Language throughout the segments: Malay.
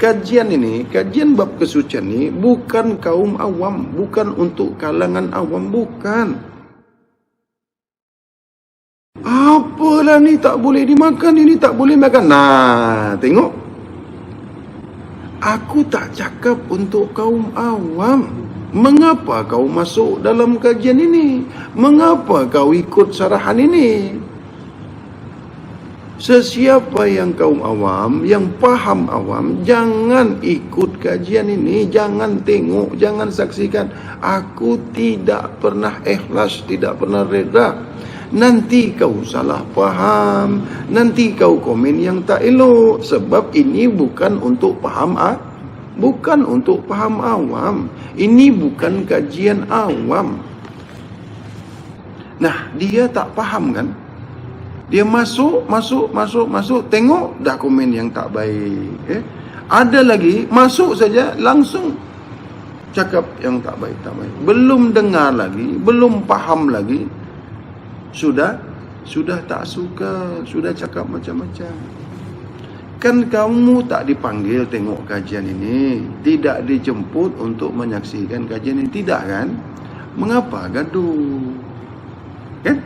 kajian ini, kajian bab kesucian ini bukan kaum awam, bukan untuk kalangan awam, bukan. Apalah ni tak boleh dimakan, ini tak boleh makan. Nah, tengok. Aku tak cakap untuk kaum awam. Mengapa kau masuk dalam kajian ini? Mengapa kau ikut sarahan ini? Sesiapa yang kaum awam, yang faham awam, jangan ikut kajian ini, jangan tengok, jangan saksikan. Aku tidak pernah ikhlas, tidak pernah reda. Nanti kau salah faham, nanti kau komen yang tak elok. Sebab ini bukan untuk faham bukan untuk faham awam. Ini bukan kajian awam. Nah, dia tak faham kan? Dia masuk, tengok dah komen yang tak baik. Ada lagi, masuk saja langsung cakap yang tak baik. Belum dengar lagi, belum faham lagi, sudah tak suka, sudah cakap macam-macam. Kan kamu tak dipanggil tengok kajian ini, tidak dijemput untuk menyaksikan kajian ini, tidak kan? Mengapa gaduh? Kan?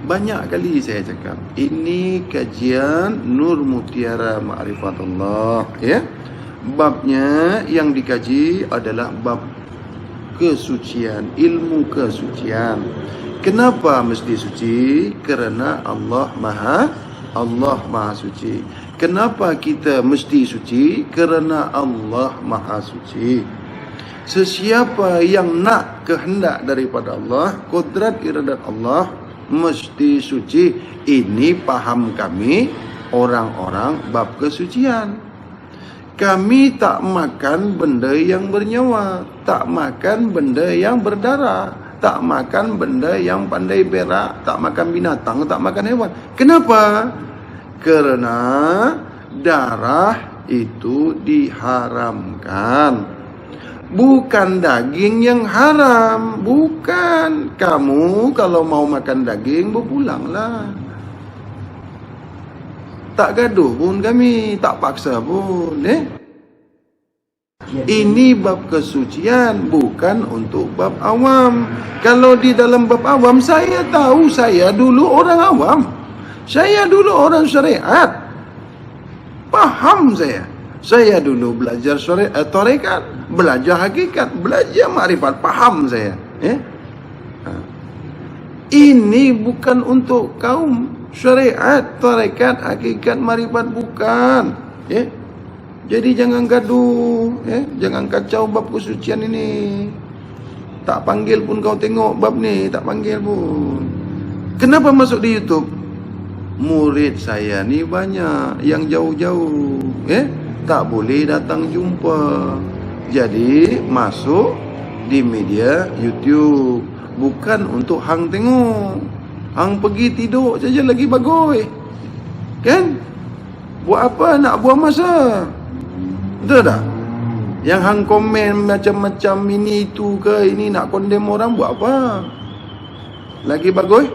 Banyak kali saya cakap, ini kajian Nur Mutiara Ma'rifatullah, ya. Babnya yang dikaji adalah bab kesucian, ilmu kesucian. Kenapa mesti suci? Kerana Allah Maha suci. Kenapa kita mesti suci? Kerana Allah Maha suci. Sesiapa yang nak kehendak daripada Allah, kodrat iradat Allah, mesti suci. Ini paham kami orang-orang bab kesucian. Kami tak makan benda yang bernyawa, tak makan benda yang berdarah, tak makan benda yang pandai berak, tak makan binatang, tak makan hewan. Kenapa? Kerana darah itu diharamkan. Bukan daging yang haram, bukan. Kamu kalau mau makan daging, berpulanglah. Tak gaduh pun kami, tak paksa pun. Ini bab kesucian, bukan untuk bab awam. Kalau di dalam bab awam, saya tahu, saya dulu orang awam. Saya dulu orang syariat. Paham saya. Saya dulu belajar tarekat, belajar hakikat, belajar makrifat, paham saya. Ini bukan untuk kaum syariat, tarekat, hakikat, makrifat, bukan. Jadi jangan gaduh, jangan kacau bab kesucian ini. Tak panggil pun kau tengok bab ni, tak panggil pun. Kenapa masuk di YouTube? Murid saya ni banyak yang jauh-jauh, tak boleh datang jumpa. Jadi masuk di media YouTube. Bukan untuk hang tengok. Hang pergi tidur saja lagi bagus. Kan? Buat apa nak buang masa? Betul tak? Yang hang komen macam-macam ini itu ke, ini nak condemn orang, buat apa? Lagi bagus?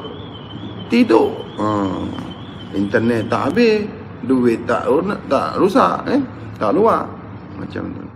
Tidur. Internet tak habis, duit tak rusak, tak luar. Macam tu.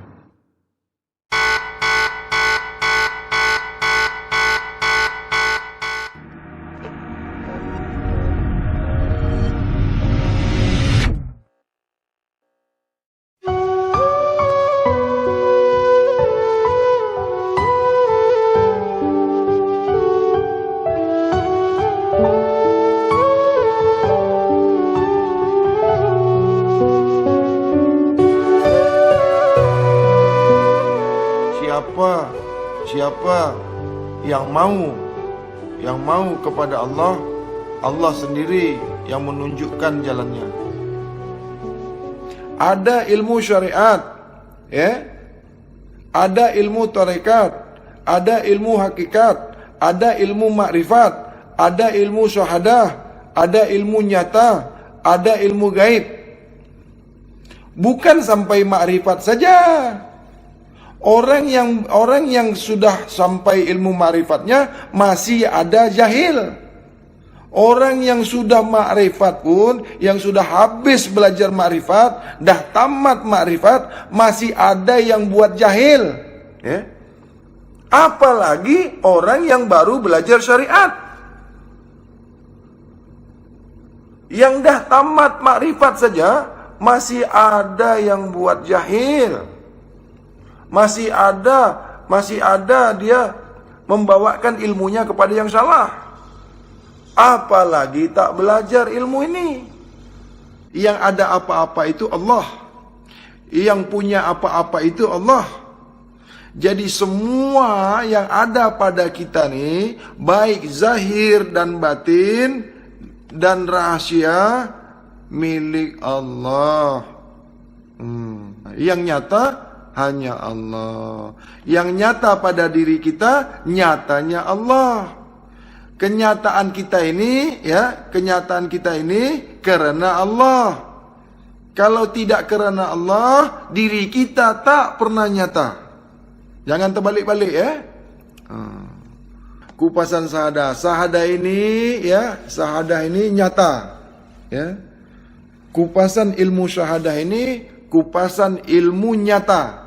Siapa yang mau kepada Allah, Allah sendiri yang menunjukkan jalannya. Ada ilmu syariat, ada ilmu tarekat, ada ilmu hakikat, ada ilmu makrifat, ada ilmu syahadah, ada ilmu nyata, ada ilmu gaib. Bukan sampai makrifat saja. Orang yang sudah sampai ilmu ma'rifatnya masih ada jahil. Orang yang sudah makrifat pun, yang sudah habis belajar makrifat, dah tamat makrifat, masih ada yang buat jahil. Ya. Apalagi orang yang baru belajar syariat. Yang dah tamat makrifat saja, masih ada yang buat jahil. Masih ada dia membawakan ilmunya kepada yang salah. Apalagi tak belajar ilmu ini. Yang ada apa-apa itu Allah. Yang punya apa-apa itu Allah. Jadi semua yang ada pada kita nih, baik zahir dan batin dan rahasia, milik Allah. Yang nyata hanya Allah. Yang nyata pada diri kita, nyatanya Allah. Kenyataan kita ini, kenyataan kita ini karena Allah. Kalau tidak karena Allah, diri kita tak pernah nyata. Jangan terbalik-balik ya. Kupasan sahadah. Sahadah ini nyata. Ya. Kupasan ilmu syahadah ini kupasan ilmu nyata.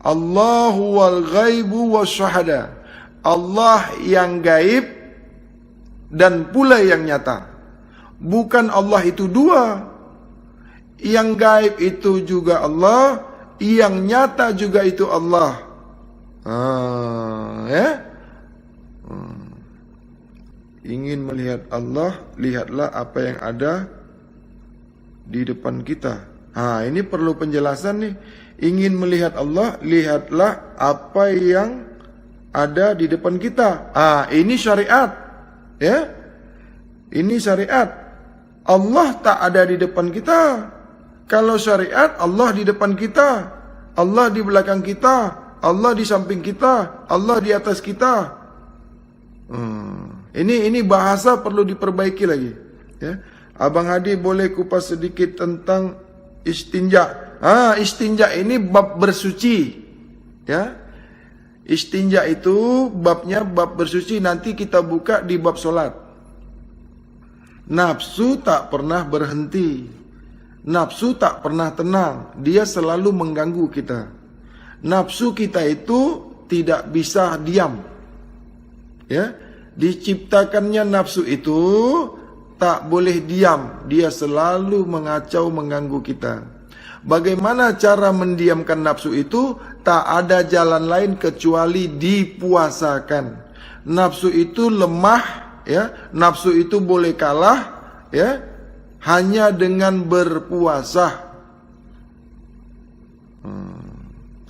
Allahu wal ghaibu wasyahada. Allah yang gaib dan pula yang nyata. Bukan Allah itu dua. Yang gaib itu juga Allah, yang nyata juga itu Allah. Ingin melihat Allah, lihatlah apa yang ada di depan kita. Ini perlu penjelasan nih. Ingin melihat Allah, lihatlah apa yang ada di depan kita. Ini syariat. Ya. Ini syariat. Allah tak ada di depan kita. Kalau syariat, Allah di depan kita. Allah di belakang kita. Allah di samping kita. Allah di atas kita. Ini bahasa perlu diperbaiki lagi. Ya. Abang Hadi boleh kupas sedikit tentang istinja. Istinja ini bab bersuci. Ya. Istinja itu babnya bab bersuci, nanti kita buka di bab solat. Nafsu tak pernah berhenti. Nafsu tak pernah tenang. Dia selalu mengganggu kita. Nafsu kita itu tidak bisa diam. Ya, diciptakannya nafsu itu tak boleh diam. Dia selalu mengacau, mengganggu kita. Bagaimana cara mendiamkan nafsu itu? Tak ada jalan lain kecuali dipuasakan. Nafsu itu lemah, ya. Nafsu itu boleh kalah, ya, hanya dengan berpuasa.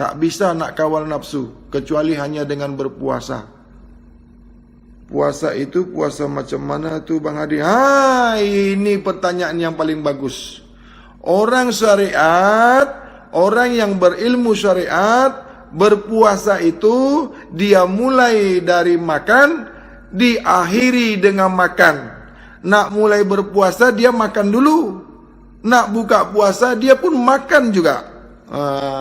Tak bisa nak kawal nafsu kecuali hanya dengan berpuasa. Puasa itu puasa macam mana tu Bang Hadi? Ini pertanyaan yang paling bagus. Orang syariat, orang yang berilmu syariat, berpuasa itu dia mulai dari makan, diakhiri dengan makan. Nak mulai berpuasa dia makan dulu. Nak buka puasa dia pun makan juga.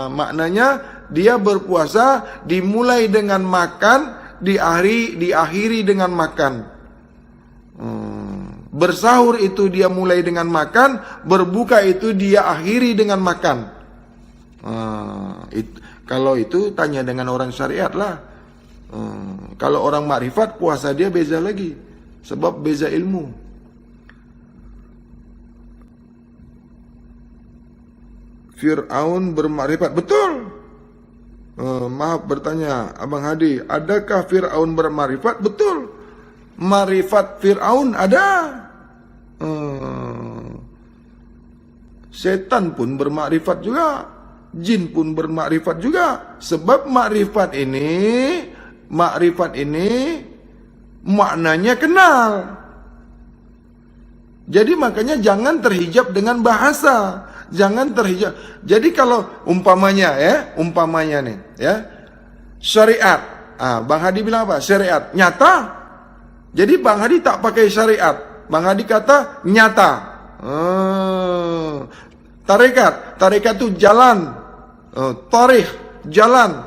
Maknanya dia berpuasa dimulai dengan makan, diakhiri dengan makan. Bersahur itu dia mulai dengan makan, berbuka itu dia akhiri dengan makan. Kalau itu tanya dengan orang syariat lah. Kalau orang makrifat puasa dia beza lagi, sebab beza ilmu. Fir'aun bermakrifat, betul. Maaf bertanya, Abang Hadi, adakah Fir'aun bermakrifat? Betul. Makrifat Fir'aun ada. Setan pun bermakrifat juga, jin pun bermakrifat juga. Sebab makrifat ini maknanya kenal. Jadi makanya jangan terhijab dengan bahasa. Jangan terhijab. Jadi kalau umpamanya nih, syariat. Bang Hadi bilang apa? Syariat nyata. Jadi Bang Hadi tak pakai syariat. Bang Hadi kata nyata. Tarekat itu jalan. Tarikh jalan.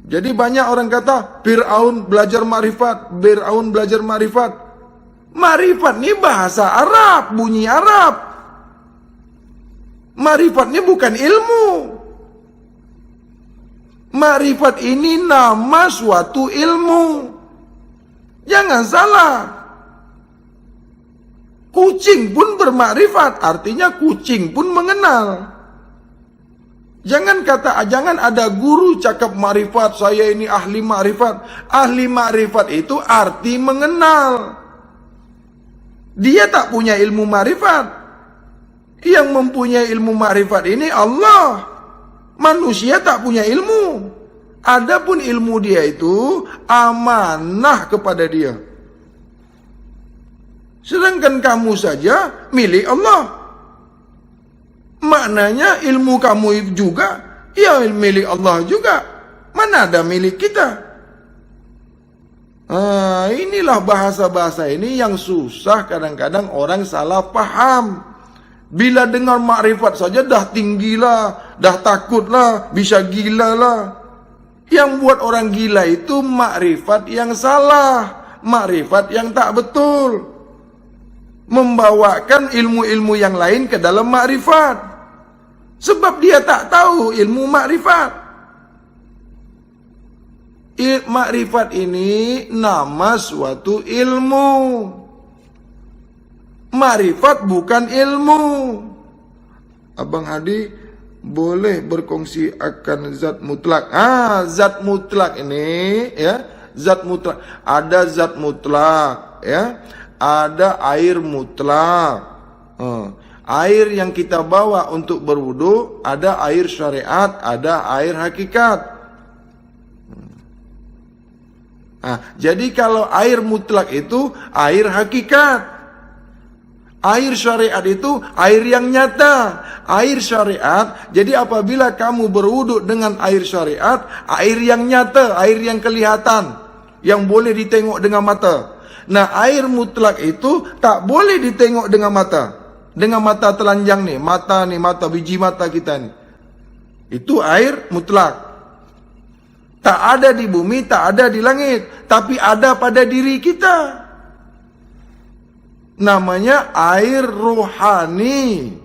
Jadi banyak orang kata Fir'aun belajar ma'rifat, Fir'aun belajar ma'rifat. Ma'rifat ini bahasa Arab, bunyi Arab. Ma'rifat ini bukan ilmu. Ma'rifat ini nama suatu ilmu. Jangan salah. Kucing pun bermakrifat, artinya kucing pun mengenal. Jangan ada guru cakap makrifat, saya ini ahli makrifat. Ahli makrifat itu arti mengenal. Dia tak punya ilmu makrifat. Yang mempunyai ilmu makrifat ini Allah. Manusia tak punya ilmu. Adapun ilmu dia itu amanah kepada dia. Sedangkan kamu saja milik Allah. Maknanya ilmu kamu juga ya milik Allah juga. Mana ada milik kita? Inilah bahasa-bahasa ini yang susah kadang-kadang orang salah paham. Bila dengar makrifat saja dah tinggilah, dah takutlah, bisa gila lah. Yang buat orang gila itu makrifat yang salah, makrifat yang tak betul. Membawakan ilmu-ilmu yang lain ke dalam makrifat. Sebab dia tak tahu ilmu makrifat. Makrifat ini nama suatu ilmu. Makrifat bukan ilmu. Abang Hadi boleh berkongsi akan zat mutlak. Zat mutlak ini ya, zat mutlak. Ada zat mutlak ya. Ada air mutlak. Air yang kita bawa untuk berwudu, ada air syariat, ada air hakikat. Jadi kalau air mutlak itu air hakikat. Air syariat itu air yang nyata. Air syariat, jadi apabila kamu berwudu dengan air syariat, air yang nyata, air yang kelihatan, yang boleh ditengok dengan mata. Nah, air mutlak itu tak boleh ditengok dengan mata. Dengan mata telanjang nih, mata biji mata kita nih. Itu air mutlak. Tak ada di bumi, tak ada di langit, tapi ada pada diri kita. Namanya air rohani.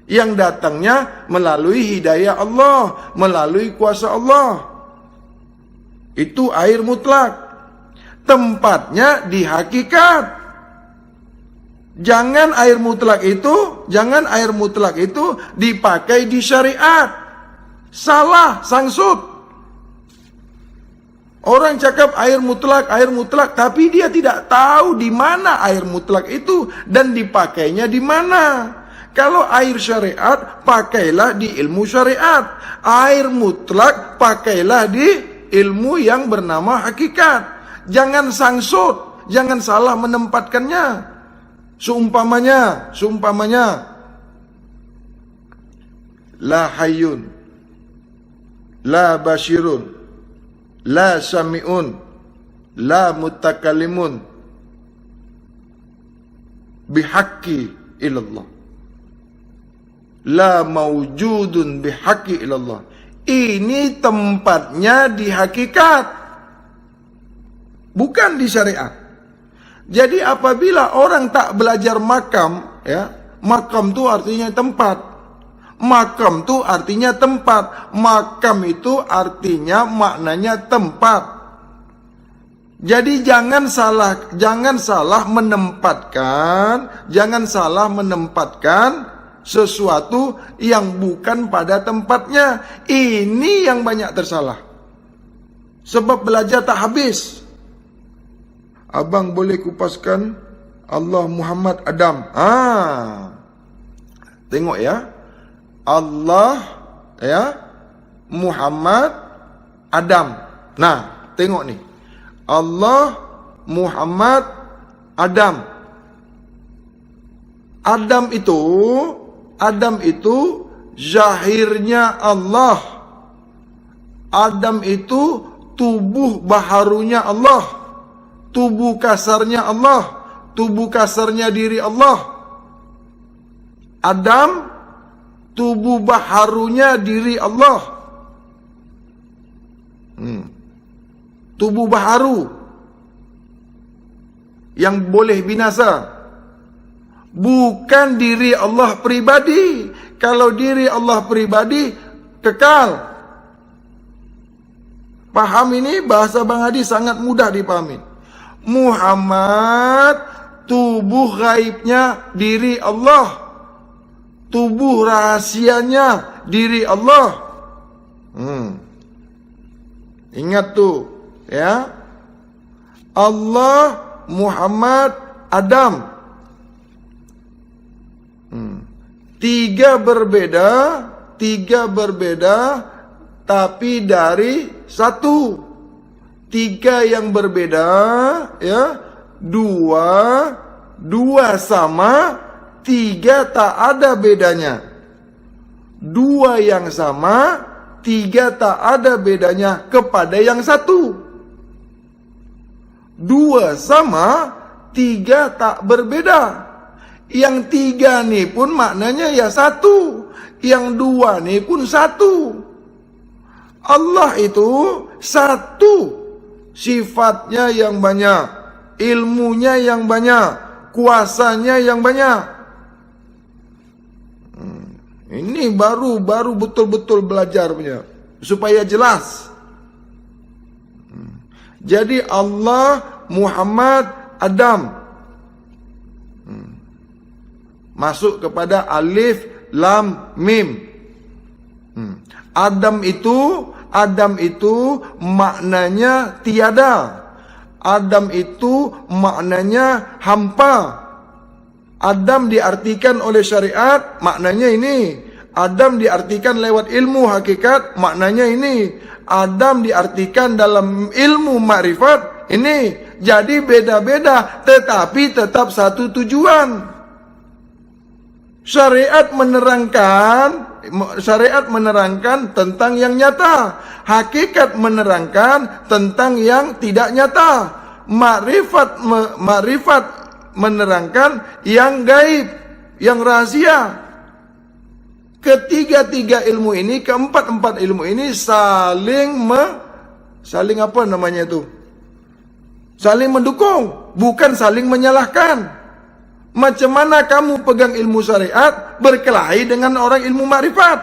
Yang datangnya melalui hidayah Allah, melalui kuasa Allah. Itu air mutlak. Tempatnya di hakikat. Jangan air mutlak itu dipakai di syariat. Salah, sangsut. Orang cakap air mutlak, tapi dia tidak tahu di mana air mutlak itu dan dipakainya di mana. Kalau air syariat, pakailah di ilmu syariat. Air mutlak, pakailah di ilmu yang bernama hakikat. Jangan sangsut, jangan salah menempatkannya. Seumpamanya la hayyun, la basyirun, la sami'un, la mutakallimun bihaqqi ilallah, la mawjudun bihaqqi ilallah. Ini tempatnya di hakikat, bukan di syariat. Jadi apabila orang tak belajar makam, ya, makam itu artinya tempat. Makam itu artinya tempat. Makam itu artinya maknanya tempat. Jadi jangan salah menempatkan sesuatu yang bukan pada tempatnya. Ini yang banyak tersalah. Sebab belajar tak habis. Abang boleh kupaskan Allah, Muhammad, Adam. Tengok ya. Allah, ya, Muhammad, Adam. Nah, tengok nih. Allah, Muhammad, Adam. Adam itu zahirnya Allah. Adam itu tubuh baharunya Allah. Tubuh kasarnya Allah, tubuh kasarnya diri Allah. Adam, tubuh baharunya diri Allah. Tubuh baharu yang boleh binasa. Bukan diri Allah pribadi. Kalau diri Allah pribadi kekal. Paham ini? Bahasa Bang Hadi sangat mudah dipahami. Muhammad, tubuh gaibnya diri Allah. Tubuh rahasianya diri Allah. Ingat tuh, ya. Allah, Muhammad, Adam. Tiga berbeda, tapi dari satu. Tiga yang berbeda, ya. Dua sama, tiga tak ada bedanya. Dua yang sama, tiga tak ada bedanya kepada yang satu. Dua sama, tiga tak berbeda. Yang tiga nih pun maknanya ya satu. Yang dua nih pun satu. Allah itu satu. Sifatnya yang banyak, ilmunya yang banyak, kuasanya yang banyak. Ini baru betul-betul belajar punya, supaya jelas. Jadi Allah, Muhammad, Adam. Masuk kepada alif, lam, mim. Adam itu maknanya tiada. Adam itu maknanya hampa. Adam diartikan oleh syariat, maknanya ini. Adam diartikan lewat ilmu hakikat, maknanya ini. Adam diartikan dalam ilmu makrifat, ini. Jadi beda-beda, tetapi tetap satu tujuan. Syariat menerangkan tentang yang nyata. Hakikat menerangkan tentang yang tidak nyata. Makrifat menerangkan yang gaib, yang rahasia. Ketiga-tiga ilmu ini, keempat-empat ilmu ini saling apa namanya itu? Saling mendukung, bukan saling menyalahkan. Macam mana kamu pegang ilmu syariat berkelahi dengan orang ilmu makrifat?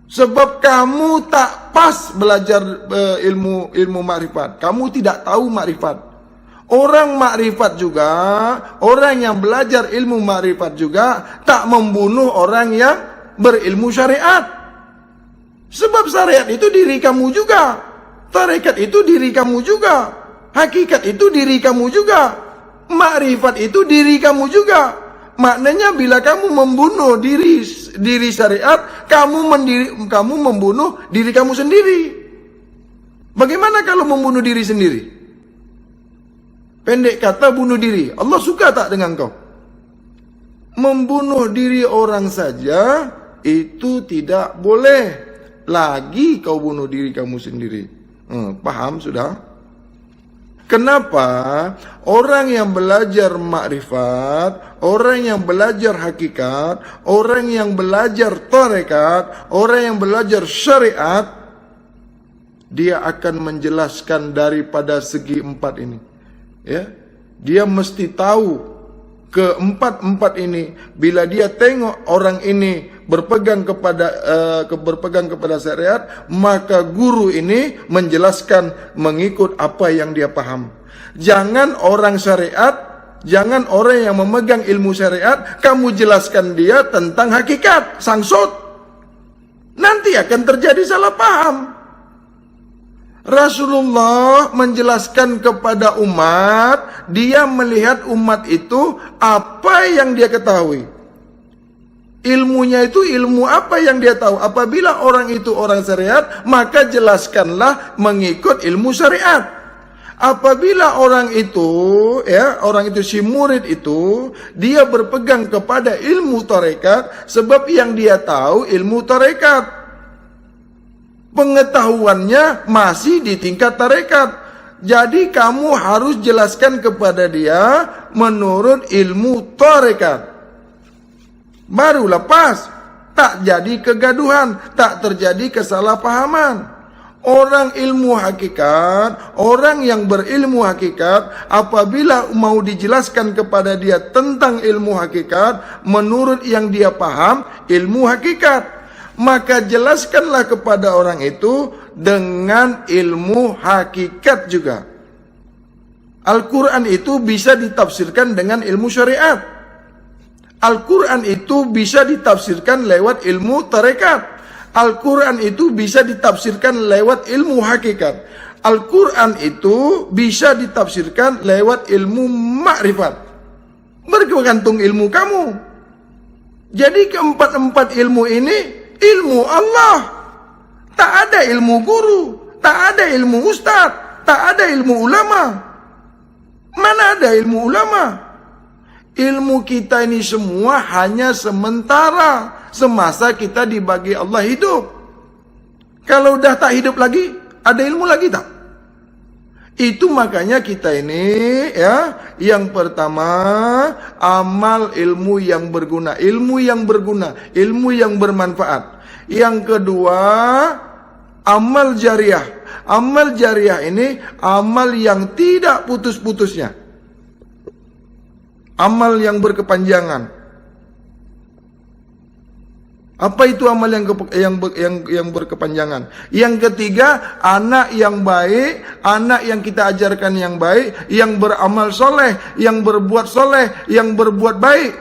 Sebab kamu tak pas belajar ilmu makrifat. Kamu tidak tahu makrifat. Orang makrifat juga, orang yang belajar ilmu makrifat juga tak membunuh orang yang berilmu syariat. Sebab syariat itu diri kamu juga. Tarekat itu diri kamu juga. Hakikat itu diri kamu juga. Makrifat itu diri kamu juga. Maknanya bila kamu membunuh diri syariat, kamu membunuh diri kamu sendiri. Bagaimana kalau membunuh diri sendiri? Pendek kata bunuh diri. Allah suka tak dengan kau? Membunuh diri orang saja itu tidak boleh. Lagi kau bunuh diri kamu sendiri. Paham sudah? Kenapa orang yang belajar makrifat, orang yang belajar hakikat, orang yang belajar tarekat, orang yang belajar syariat, dia akan menjelaskan daripada segi empat ini. Ya, dia mesti tahu keempat-empat ini. Bila dia tengok orang ini berpegang kepada syariat, maka guru ini menjelaskan mengikut apa yang dia paham. Jangan orang syariat, jangan orang yang memegang ilmu syariat kamu jelaskan dia tentang hakikat, sangsut. Nanti akan terjadi salah paham. Rasulullah menjelaskan kepada umat, dia melihat umat itu apa yang dia ketahui. Ilmunya itu ilmu apa yang dia tahu. Apabila orang itu orang syariat, maka jelaskanlah mengikut ilmu syariat. Apabila orang itu si murid itu, dia berpegang kepada ilmu tarekat, sebab yang dia tahu ilmu tarekat. Pengetahuannya masih di tingkat tarekat. Jadi kamu harus jelaskan kepada dia menurut ilmu tarekat. Baru lepas, tak jadi kegaduhan, tak terjadi kesalahpahaman. Orang ilmu hakikat, orang yang berilmu hakikat, apabila mau dijelaskan kepada dia tentang ilmu hakikat, menurut yang dia paham, ilmu hakikat, maka jelaskanlah kepada orang itu dengan ilmu hakikat juga. Al-Quran itu bisa ditafsirkan dengan ilmu syariat. Al-Quran itu bisa ditafsirkan lewat ilmu tarekat. Al-Quran itu bisa ditafsirkan lewat ilmu hakikat. Al-Quran itu bisa ditafsirkan lewat ilmu makrifat. Bergantung ilmu kamu. Jadi keempat-empat ilmu ini ilmu Allah. Tak ada ilmu guru, tak ada ilmu ustaz, tak ada ilmu ulama. Mana ada ilmu ulama? Ilmu kita ini semua hanya sementara, semasa kita dibagi Allah hidup. Kalau udah tak hidup lagi, ada ilmu lagi tak? Itu makanya kita ini ya, yang pertama amal ilmu yang berguna, ilmu yang berguna, ilmu yang bermanfaat. Yang kedua amal jariah. Amal jariah ini amal yang tidak putus-putusnya. Amal yang berkepanjangan. Apa itu amal yang berkepanjangan? Yang ketiga, anak yang baik, anak yang kita ajarkan yang baik, yang beramal soleh, yang berbuat soleh, yang berbuat baik.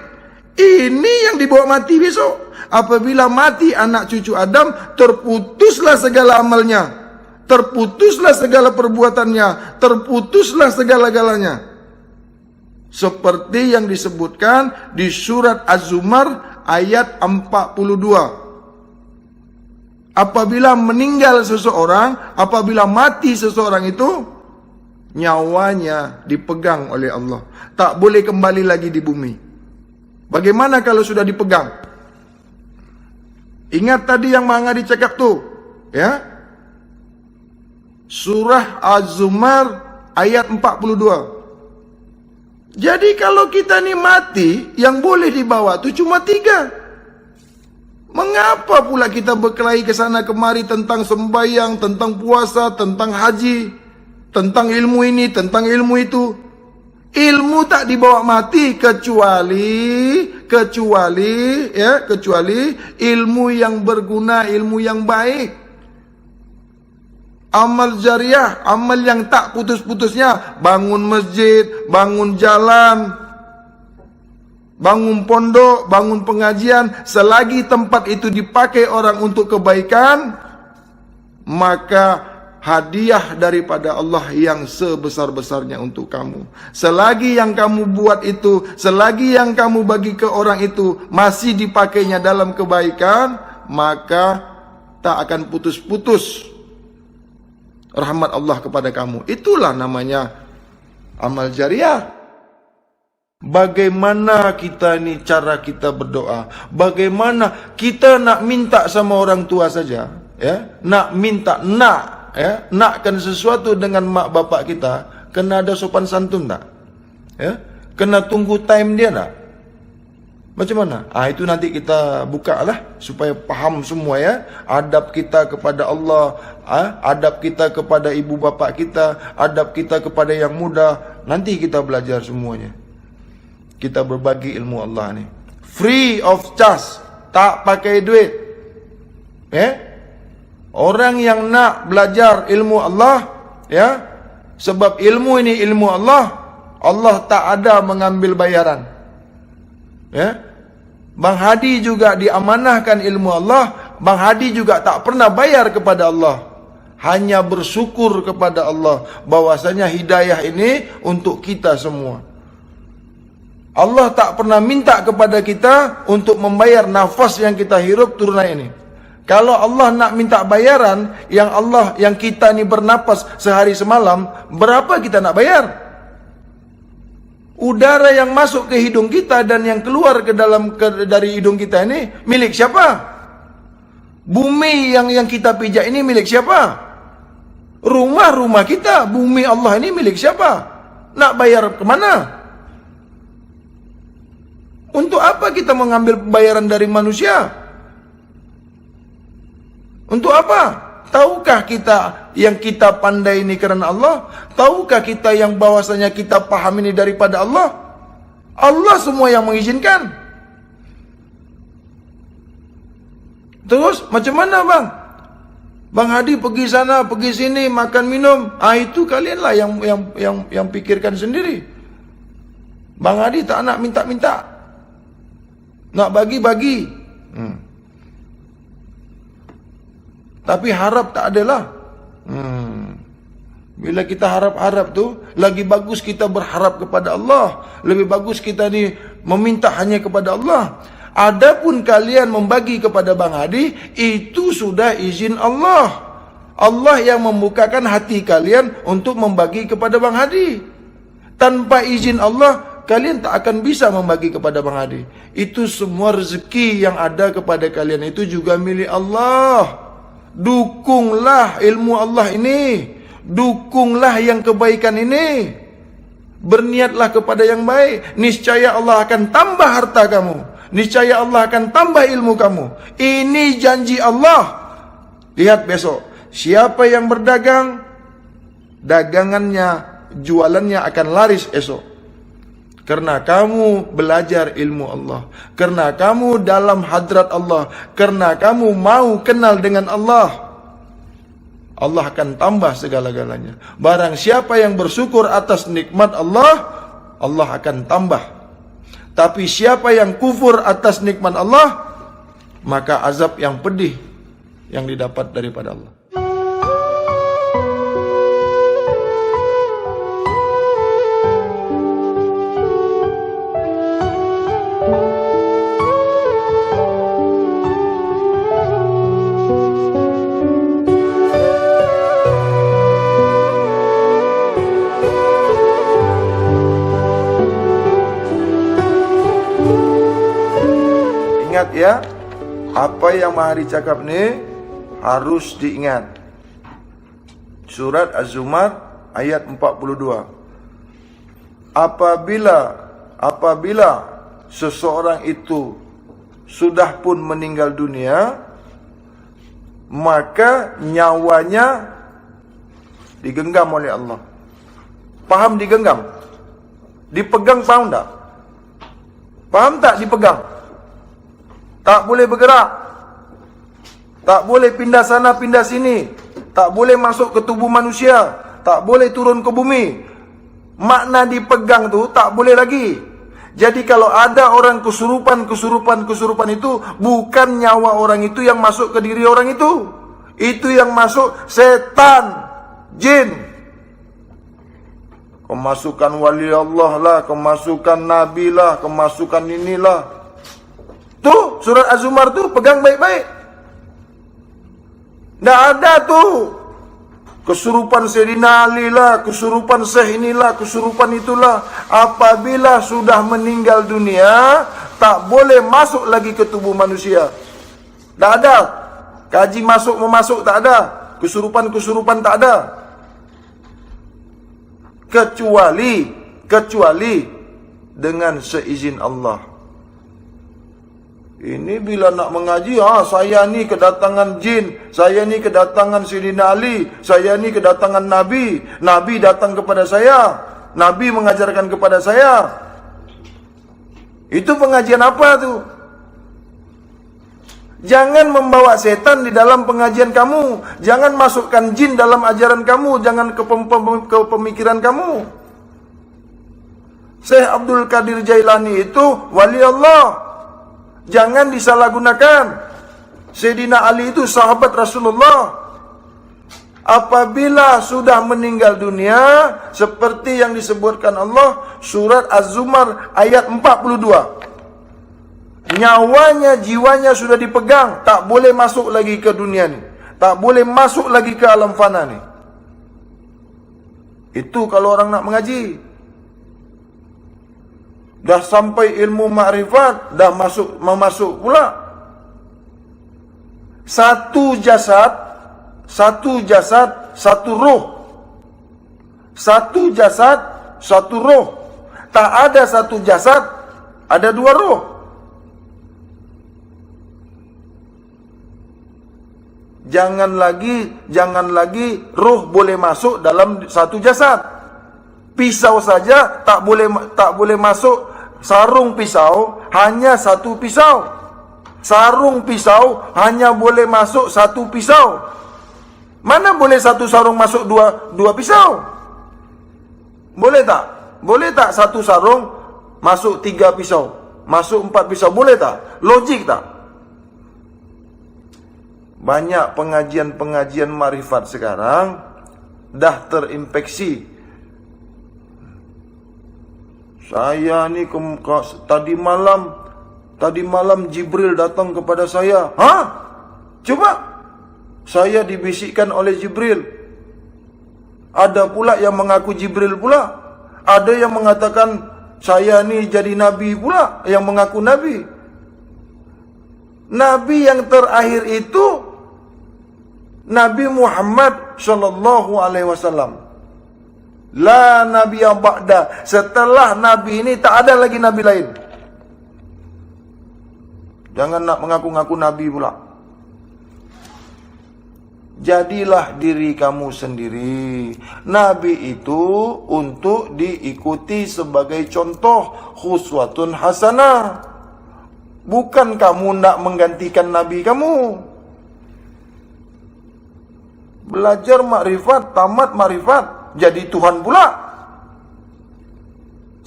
Ini yang dibawa mati besok. Apabila mati anak cucu Adam, terputuslah segala amalnya, terputuslah segala perbuatannya, terputuslah segala-galanya. Seperti yang disebutkan di surat Az-Zumar ayat 42. Apabila meninggal seseorang, apabila mati seseorang itu, nyawanya dipegang oleh Allah. Tak boleh kembali lagi di bumi. Bagaimana kalau sudah dipegang? Ingat tadi yang Mang Adi cakap tuh, ya? Surah Az-Zumar ayat 42. Jadi kalau kita ni mati, yang boleh dibawa tu cuma 3. Mengapa pula kita berkelahi ke sana kemari tentang sembahyang, tentang puasa, tentang haji, tentang ilmu ini, tentang ilmu itu? Ilmu tak dibawa mati kecuali ilmu yang berguna, ilmu yang baik. Amal jariah, amal yang tak putus-putusnya, bangun masjid, bangun jalan, bangun pondok, bangun pengajian, selagi tempat itu dipakai orang untuk kebaikan, maka hadiah daripada Allah yang sebesar-besarnya untuk kamu. Selagi yang kamu buat itu, selagi yang kamu bagi ke orang itu masih dipakainya dalam kebaikan, maka tak akan putus-putus rahmat Allah kepada kamu. Itulah namanya amal jariah. Bagaimana kita ni cara kita berdoa? Bagaimana kita nak minta sama orang tua saja, ya? Nak minta, ya, nakkan sesuatu dengan mak bapak kita, kena ada sopan santun tak? Ya? Kena tunggu time dia tak? Macam mana? Itu nanti kita buka lah supaya faham semua, ya. Adab kita kepada Allah, adab kita kepada ibu bapa kita, adab kita kepada yang muda. Nanti kita belajar semuanya. Kita berbagi ilmu Allah ni. Free of charge, tak pakai duit. Orang yang nak belajar ilmu Allah, ya, sebab ilmu ini ilmu Allah, Allah tak ada mengambil bayaran. Ya. Bang Hadi juga diamanahkan ilmu Allah. Bang Hadi juga tak pernah bayar kepada Allah, hanya bersyukur kepada Allah bahwasanya hidayah ini untuk kita semua. Allah tak pernah minta kepada kita untuk membayar nafas yang kita hirup turunai ini. Kalau Allah nak minta bayaran, yang kita ni bernapas sehari semalam, berapa kita nak bayar? Udara yang masuk ke hidung kita dan yang keluar dari hidung kita ini milik siapa? Bumi yang kita pijak ini milik siapa? Rumah-rumah kita, bumi Allah ini milik siapa? Nak bayar ke mana? Untuk apa kita mengambil bayaran dari manusia? Untuk apa? Tahukah kita yang kita pandai ini karena Allah? Tahukah kita yang bahwasanya kita paham ini daripada Allah? Allah semua yang mengizinkan. Terus macam mana bang? Bang Hadi pergi sana, pergi sini, makan minum. Itu kalianlah yang pikirkan sendiri. Bang Hadi tak nak minta-minta. Nak bagi-bagi. Tapi harap tak adalah. Bila kita harap-harap tu, lagi bagus kita berharap kepada Allah. Lebih bagus kita ni meminta hanya kepada Allah. Adapun kalian membagi kepada Bang Hadi, itu sudah izin Allah. Allah yang membukakan hati kalian untuk membagi kepada Bang Hadi. Tanpa izin Allah, kalian tak akan bisa membagi kepada Bang Hadi. Itu semua rezeki yang ada kepada kalian, itu juga milik Allah. Dukunglah ilmu Allah ini. Dukunglah yang kebaikan ini. Berniatlah kepada yang baik. Niscaya Allah akan tambah harta kamu. Niscaya Allah akan tambah ilmu kamu. Ini janji Allah. Lihat besok, siapa yang berdagang, dagangannya, jualannya akan laris esok. Karena kamu belajar ilmu Allah. Karena kamu dalam hadrat Allah. Karena kamu mau kenal dengan Allah. Allah akan tambah segala-galanya. Barang siapa yang bersyukur atas nikmat Allah, Allah akan tambah. Tapi siapa yang kufur atas nikmat Allah, maka azab yang pedih yang didapat daripada Allah. Ingat ya, apa yang Mahdi cakap ni harus diingat. Surat Az-Zumar ayat 42. Apabila seseorang itu sudah pun meninggal dunia, maka nyawanya digenggam oleh Allah. Paham digenggam? Dipegang, paham tak? Paham tak dipegang? Tak boleh bergerak. Tak boleh pindah sana, pindah sini. Tak boleh masuk ke tubuh manusia. Tak boleh turun ke bumi. Makna dipegang tu tak boleh lagi. Jadi kalau ada orang kesurupan itu, bukan nyawa orang itu yang masuk ke diri orang itu. Itu yang masuk setan, jin. Kemasukan wali Allah lah, kemasukan nabi lah, kemasukan inilah. Tu surat Az-Zumar tu pegang baik-baik. Tak ada tu kesurupan Sayyidina Ali lah, kesurupan Syekh inilah, kesurupan itulah. Apabila sudah meninggal dunia, tak boleh masuk lagi ke tubuh manusia. Tak ada. Kaji masuk memasuk tak ada. Kesurupan tak ada. Kecuali dengan seizin Allah. Ini bila nak mengaji, saya ni kedatangan jin, saya ni kedatangan Sayyidina Ali, saya ni kedatangan Nabi, Nabi datang kepada saya, Nabi mengajarkan kepada saya. Itu pengajian apa tu? Jangan membawa setan di dalam pengajian kamu, jangan masukkan jin dalam ajaran kamu, jangan ke pemikiran kamu. Syekh Abdul Qadir Jailani itu wali Allah. Jangan disalahgunakan. Sayyidina Ali itu sahabat Rasulullah. Apabila sudah meninggal dunia, seperti yang disebutkan Allah, surat Az-Zumar ayat 42. Nyawanya, jiwanya sudah dipegang, tak boleh masuk lagi ke dunia ni. Tak boleh masuk lagi ke alam fana ni. Itu kalau orang nak mengaji. Dah sampai ilmu makrifat, dah masuk pula. Satu jasad, satu roh. Satu jasad, satu roh. Tak ada satu jasad, ada dua roh. Jangan lagi ruh boleh masuk dalam satu jasad. Pisau saja tak boleh masuk. Sarung pisau hanya satu pisau. Sarung pisau hanya boleh masuk satu pisau. Mana boleh satu sarung masuk dua pisau? Boleh tak? Boleh tak satu sarung masuk 3 pisau? Masuk 4 pisau? Boleh tak? Logik tak? Banyak pengajian-pengajian marifat sekarang dah terinfeksi. Saya ni tadi malam Jibril datang kepada saya. Coba. Saya dibisikkan oleh Jibril. Ada pula yang mengaku Jibril pula. Ada yang mengatakan saya ni jadi nabi pula, yang mengaku nabi. Nabi yang terakhir itu Nabi Muhammad sallallahu alaihi wasallam. La nabiyya ba'da. Setelah nabi ini tak ada lagi nabi lain. Jangan nak mengaku-ngaku nabi pula. Jadilah diri kamu sendiri. Nabi itu untuk diikuti sebagai contoh, khuswatun hasanah. Bukan kamu nak menggantikan nabi kamu. Belajar makrifat, tamat makrifat, jadi Tuhan pula.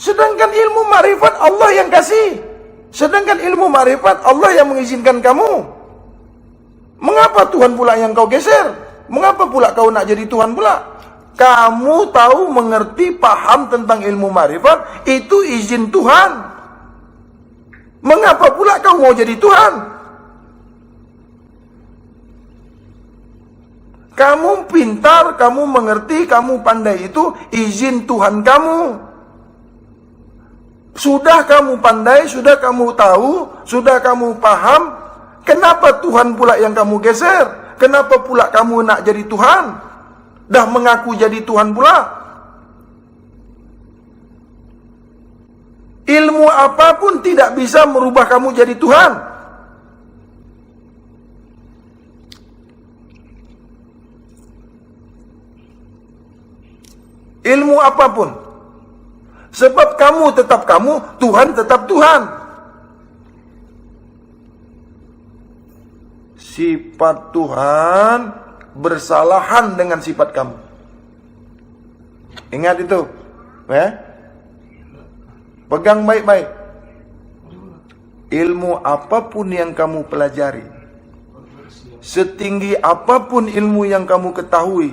Sedangkan ilmu makrifat Allah yang kasih. Sedangkan ilmu makrifat Allah yang mengizinkan kamu. Mengapa Tuhan pula yang kau geser? Mengapa pula kau nak jadi Tuhan pula? Kamu tahu, mengerti, paham tentang ilmu makrifat, itu izin Tuhan. Mengapa pula kau mau jadi Tuhan? Kamu pintar, kamu mengerti, kamu pandai, itu izin Tuhan kamu. Sudah kamu pandai, sudah kamu tahu, sudah kamu paham, kenapa Tuhan pula yang kamu geser? Kenapa pula kamu nak jadi Tuhan? Dah mengaku jadi Tuhan pula. Ilmu apapun tidak bisa merubah kamu jadi Tuhan. Ilmu apapun. Sebab kamu tetap kamu, Tuhan tetap Tuhan. Sifat Tuhan bersalahan dengan sifat kamu. Ingat itu. Pegang baik-baik. Ilmu apapun yang kamu pelajari, setinggi apapun ilmu yang kamu ketahui,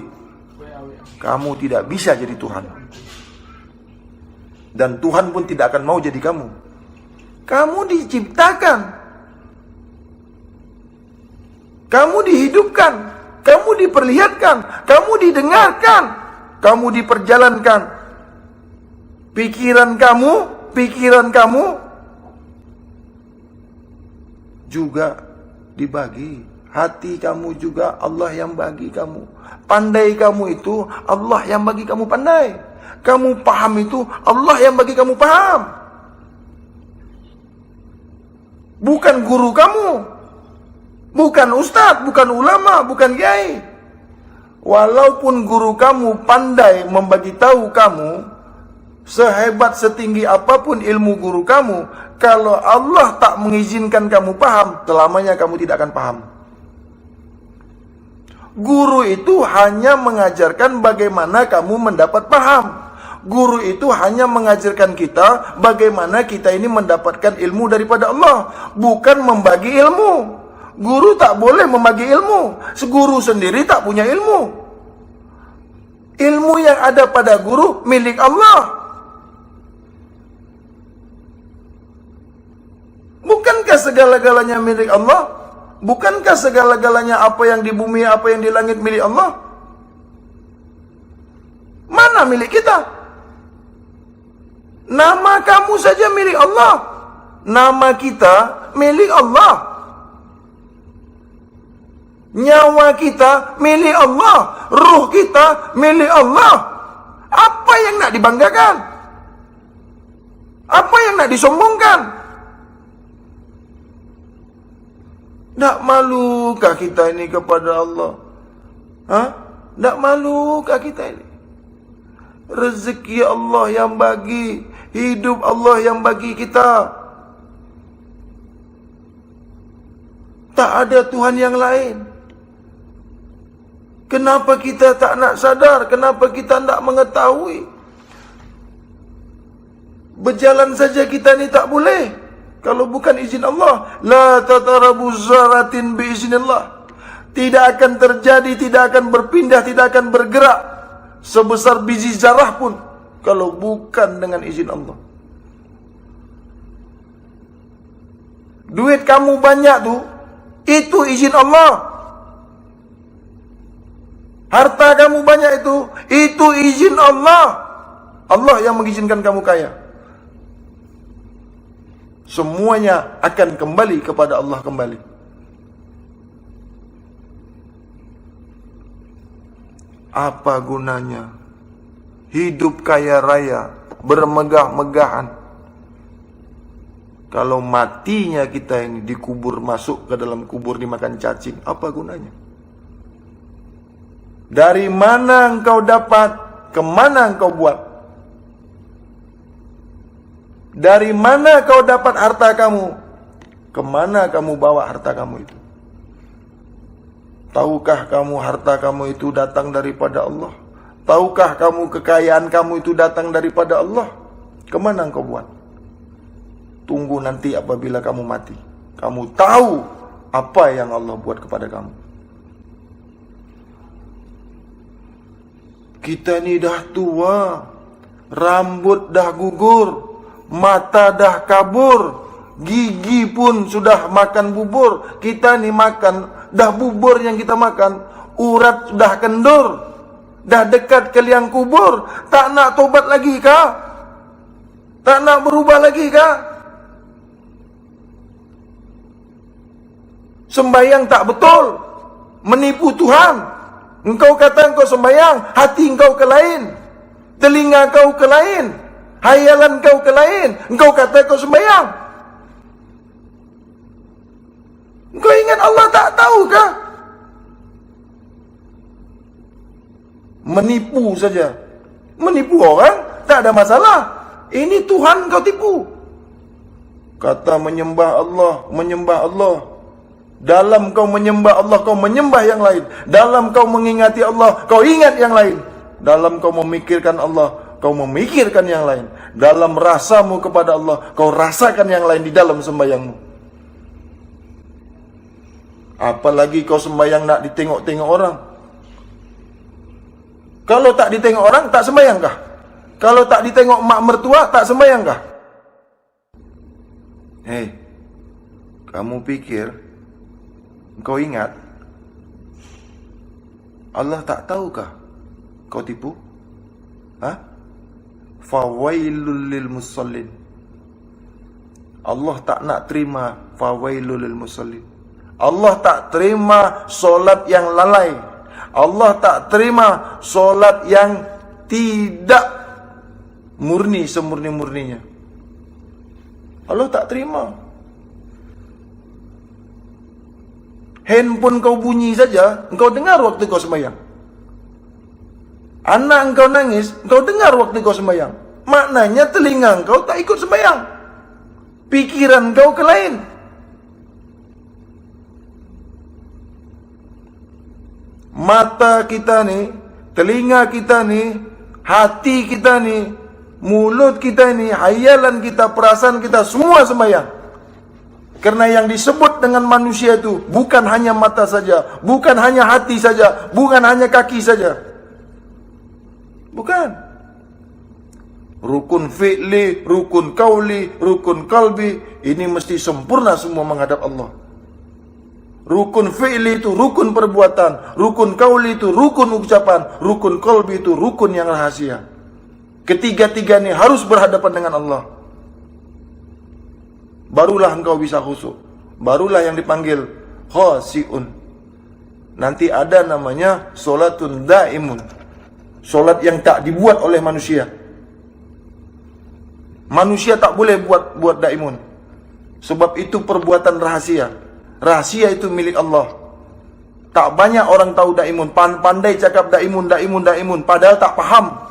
kamu tidak bisa jadi Tuhan. Dan Tuhan pun tidak akan mau jadi kamu. Kamu diciptakan, kamu dihidupkan, kamu diperlihatkan, kamu didengarkan, kamu diperjalankan. Pikiran kamu juga dibagi. Hati kamu juga Allah yang bagi kamu. Pandai kamu itu Allah yang bagi kamu pandai. Kamu paham itu Allah yang bagi kamu paham. Bukan guru kamu, bukan ustaz, bukan ulama, bukan kiai. Walaupun guru kamu pandai membagi tahu kamu, sehebat setinggi apapun ilmu guru kamu, kalau Allah tak mengizinkan kamu paham, selamanya kamu tidak akan paham. Guru itu hanya mengajarkan bagaimana kamu mendapat paham. Guru itu hanya mengajarkan kita bagaimana kita ini mendapatkan ilmu daripada Allah, bukan membagi ilmu. Guru tak boleh membagi ilmu. Guru sendiri tak punya ilmu. Ilmu yang ada pada guru milik Allah. Bukankah segala-galanya milik Allah? Bukankah segala-galanya apa yang di bumi, apa yang di langit milik Allah? Mana milik kita? Nama kamu saja milik Allah. Nama kita milik Allah. Nyawa kita milik Allah. Ruh kita milik Allah. Apa yang nak dibanggakan? Apa yang nak disombongkan? Tak malukah kita ini kepada Allah? Tak malukah kita ini? Rezeki Allah yang bagi, hidup Allah yang bagi kita. Tak ada Tuhan yang lain. Kenapa kita tak nak sadar? Kenapa kita tak mengetahui? Berjalan saja kita ni tak boleh kalau bukan izin Allah. La tatarabu zaratin biiznillah. Tidak akan terjadi, tidak akan berpindah, tidak akan bergerak sebesar biji zarah pun kalau bukan dengan izin Allah. Duit kamu banyak tu, itu izin Allah. Harta kamu banyak itu izin Allah. Allah yang mengizinkan kamu kaya. Semuanya akan kembali kepada Allah kembali. Apa gunanya hidup kaya raya, bermegah-megahan, kalau matinya kita ini dikubur, masuk ke dalam kubur dimakan cacing? Apa gunanya? Dari mana engkau dapat, kemana engkau buat? Dari mana kau dapat harta kamu, kemana kamu bawa harta kamu itu? Tahukah kamu harta kamu itu datang daripada Allah? Tahukah kamu kekayaan kamu itu datang daripada Allah? Kemana engkau buat? Tunggu nanti apabila kamu mati, kamu tahu apa yang Allah buat kepada kamu. Kita ni dah tua, rambut dah gugur, mata dah kabur, gigi pun sudah makan bubur. Kita ni makan, dah bubur yang kita makan, urat sudah kendur, dah dekat ke liang kubur. Tak nak tobat lagi kah? Tak nak berubah lagi kah? Sembayang tak betul, menipu Tuhan. Engkau kata engkau sembayang, hati engkau ke lain, telinga kau ke lain, hayalan kau ke lain. Engkau kata kau sembayang. Engkau ingat Allah tak tahukah? Menipu saja. Menipu orang tak ada masalah. Ini Tuhan kau tipu. Kata menyembah Allah, menyembah Allah. Dalam kau menyembah Allah, kau menyembah yang lain. Dalam kau mengingati Allah, kau ingat yang lain. Dalam kau memikirkan Allah, kau memikirkan yang lain. Dalam rasamu kepada Allah, kau rasakan yang lain di dalam sembahyangmu. Apalagi kau sembahyang nak ditengok-tengok orang. Kalau tak ditengok orang, tak sembahyangkah? Kalau tak ditengok mak mertua, tak sembahyangkah? Hei, kamu pikir, kau ingat Allah tak tahukah kau tipu? Fawailul lil musallin. Allah tak nak terima fawailul lil musallin. Allah tak terima solat yang lalai. Allah tak terima solat yang tidak murni semurni-murninya. Allah tak terima. Handphone kau bunyi saja, engkau dengar waktu kau sembahyang. Anak engkau nangis, engkau dengar waktu kau sembahyang. Maknanya telinga engkau tak ikut sembahyang. Pikiran kau ke lain. Mata kita ni, telinga kita ni, hati kita ni, mulut kita ni, hayalan kita, perasaan kita, semua sembahyang. Karena yang disebut dengan manusia itu bukan hanya mata saja, bukan hanya hati saja, bukan hanya kaki saja. Bukan. Rukun fi'li, rukun qauli, rukun qalbi, ini mesti sempurna semua menghadap Allah. Rukun fi'li itu rukun perbuatan, rukun qauli itu rukun ucapan, rukun qalbi itu rukun yang rahasia. Ketiga-tiga ini harus berhadapan dengan Allah. Barulah engkau bisa khusyuk. Barulah yang dipanggil khasi'un. Nanti ada namanya solatun daimun. Solat yang tak dibuat oleh manusia. Manusia tak boleh buat daimun. Sebab itu perbuatan rahasia. Rahasia itu milik Allah. Tak banyak orang tahu daimun. Pandai cakap daimun. Padahal tak faham.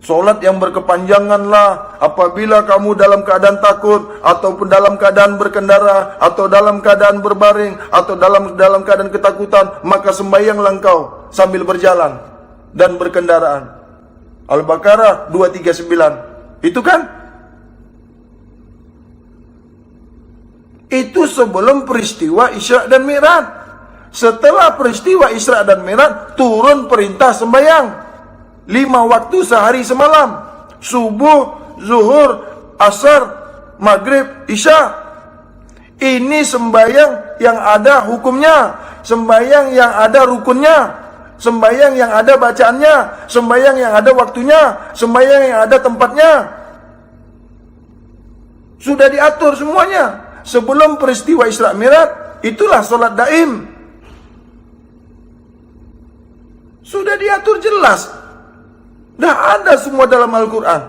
Solat yang berkepanjanganlah apabila kamu dalam keadaan takut, ataupun dalam keadaan berkendara, atau dalam keadaan berbaring, atau dalam keadaan ketakutan, maka sembahyanglah engkau sambil berjalan dan berkendaraan. Al-Baqarah 239. Itu kan? Itu sebelum peristiwa Isra dan Mi'raj. Setelah peristiwa Isra dan Mi'raj, turun perintah sembahyang 5 waktu sehari semalam. Subuh, zuhur, asar, maghrib, isya. Ini sembahyang yang ada hukumnya, sembahyang yang ada rukunnya, sembahyang yang ada bacaannya, sembahyang yang ada waktunya, sembahyang yang ada tempatnya. Sudah diatur semuanya. Sebelum peristiwa Isra Mi'raj, itulah solat daim. Sudah diatur jelas. Dah ada semua dalam Al-Quran.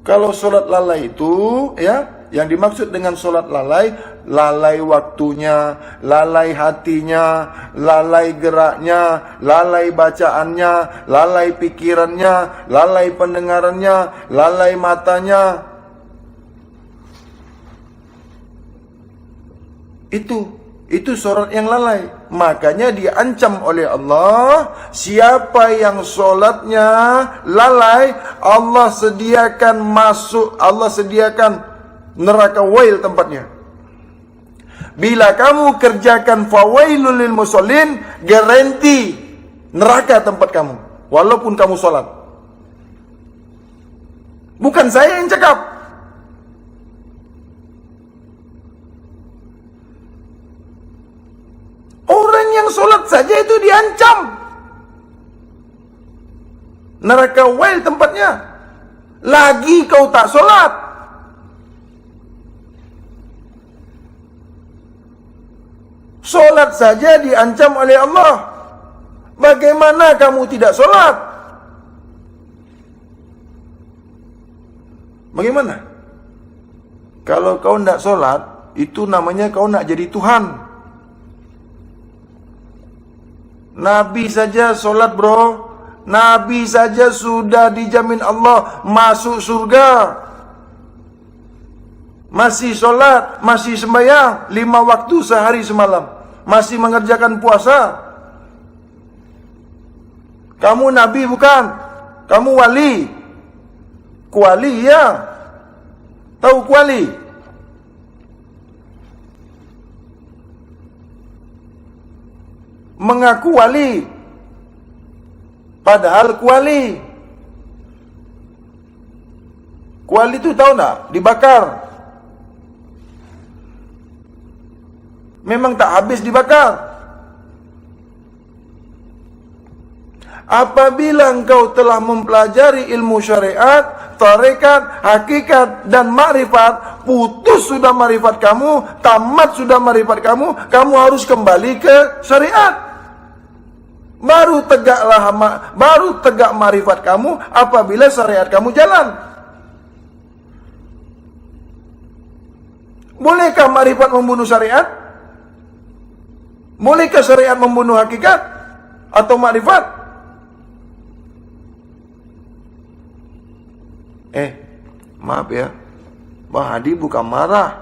Kalau solat lalai itu, ya, yang dimaksud dengan solat lalai, lalai waktunya, lalai hatinya, lalai geraknya, lalai bacaannya, lalai pikirannya, lalai pendengarannya, lalai matanya. Itu solat yang lalai. Makanya diancam oleh Allah, siapa yang solatnya lalai, Allah sediakan neraka wail tempatnya. Bila kamu kerjakan fawailul lil musallin, garanti neraka tempat kamu, walaupun kamu solat. Bukan saya yang cakap. Orang yang solat saja itu diancam neraka wail tempatnya. Lagi kau tak solat. Solat saja diancam oleh Allah. Bagaimana kamu tidak solat? Bagaimana? Kalau kau tidak solat, itu namanya kau nak jadi Tuhan. Nabi saja solat, bro. Nabi saja sudah dijamin Allah masuk surga. Masih solat, masih sembahyang 5 waktu sehari semalam, masih mengerjakan puasa. Kamu Nabi bukan? Kamu wali. Kuali ya. Tahu kuali? Mengaku wali, padahal kuali. Kuali itu tahu tak? Dibakar. Memang tak habis dibakar. Apabila engkau telah mempelajari ilmu syariat, tarekat, hakikat dan makrifat, putus sudah makrifat kamu, tamat sudah makrifat kamu, kamu harus kembali ke syariat. Baru tegak marifat kamu apabila syariat kamu jalan. Bolehkah marifat membunuh syariat? Bolehkah syariat membunuh hakikat atau marifat? Maaf ya, Bang Hadi bukan marah.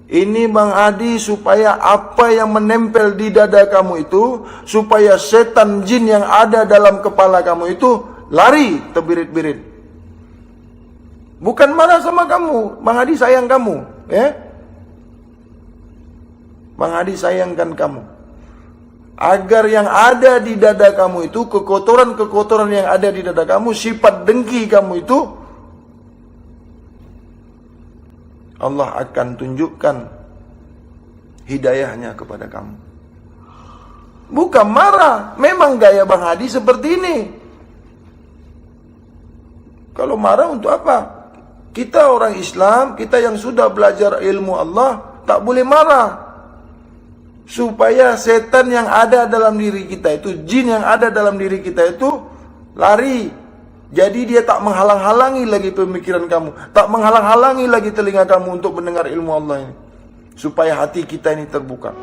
Ini Bang Hadi supaya apa yang menempel di dada kamu itu, supaya setan jin yang ada dalam kepala kamu itu lari terbirit-birit. Bukan marah sama kamu, Bang Hadi sayang kamu, ya. Bang Hadi sayangkan kamu. Agar yang ada di dada kamu itu, kekotoran-kekotoran yang ada di dada kamu, sifat dengki kamu itu, Allah akan tunjukkan hidayahnya kepada kamu. Bukan marah. Memang gaya Bang Hadi seperti ini. Kalau marah untuk apa? Kita orang Islam, kita yang sudah belajar ilmu Allah, tak boleh marah. Supaya setan yang ada dalam diri kita itu, jin yang ada dalam diri kita itu lari. Jadi dia tak menghalang-halangi lagi pemikiran kamu, tak menghalang-halangi lagi telinga kamu untuk mendengar ilmu Allah ini, supaya hati kita ini terbuka.